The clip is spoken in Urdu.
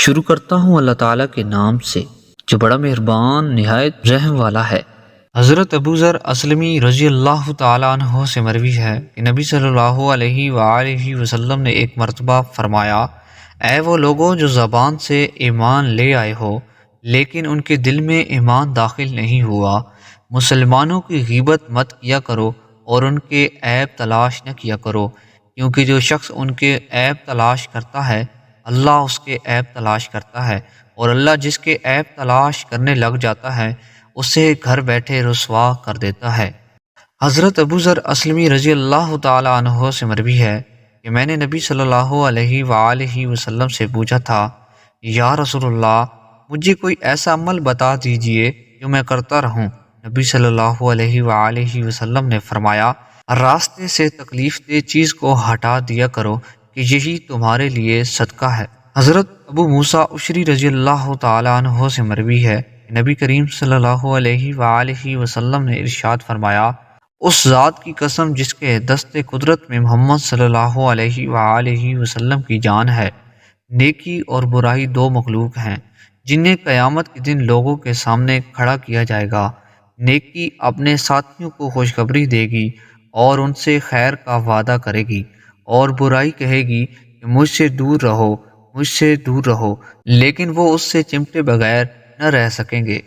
شروع کرتا ہوں اللہ تعالیٰ کے نام سے جو بڑا مہربان نہایت رحم والا ہے۔ حضرت ابو ذر اسلمی رضی اللہ تعالیٰ عنہ سے مروی ہے کہ نبی صلی اللہ علیہ وآلہ وسلم نے ایک مرتبہ فرمایا، اے وہ لوگوں جو زبان سے ایمان لے آئے ہو لیکن ان کے دل میں ایمان داخل نہیں ہوا، مسلمانوں کی غیبت مت کیا کرو اور ان کے عیب تلاش نہ کیا کرو، کیونکہ جو شخص ان کے عیب تلاش کرتا ہے اللہ اس کے عیب تلاش کرتا ہے، اور اللہ جس کے عیب تلاش کرنے لگ جاتا ہے اسے گھر بیٹھے رسوا کر دیتا ہے۔ حضرت ابو ذر اسلمی رضی اللہ تعالیٰ عنہ سے مروی ہے کہ میں نے نبی صلی اللہ علیہ وآلہ وسلم سے پوچھا تھا، یا رسول اللہ مجھے کوئی ایسا عمل بتا دیجئے جو میں کرتا رہوں۔ نبی صلی اللہ علیہ وآلہ وسلم نے فرمایا، راستے سے تکلیف دہ چیز کو ہٹا دیا کرو کہ یہی تمہارے لیے صدقہ ہے۔ حضرت ابو موسیٰ اشعری رضی اللہ تعالیٰ عنہ سے مروی ہے کہ نبی کریم صلی اللہ علیہ وآلہ وسلم نے ارشاد فرمایا، اس ذات کی قسم جس کے دست قدرت میں محمد صلی اللہ علیہ وآلہ وسلم کی جان ہے، نیکی اور برائی دو مخلوق ہیں جنہیں قیامت کے دن لوگوں کے سامنے کھڑا کیا جائے گا۔ نیکی اپنے ساتھیوں کو خوشخبری دے گی اور ان سے خیر کا وعدہ کرے گی، اور برائی کہے گی کہ مجھ سے دور رہو، مجھ سے دور رہو، لیکن وہ اس سے چمٹے بغیر نہ رہ سکیں گے۔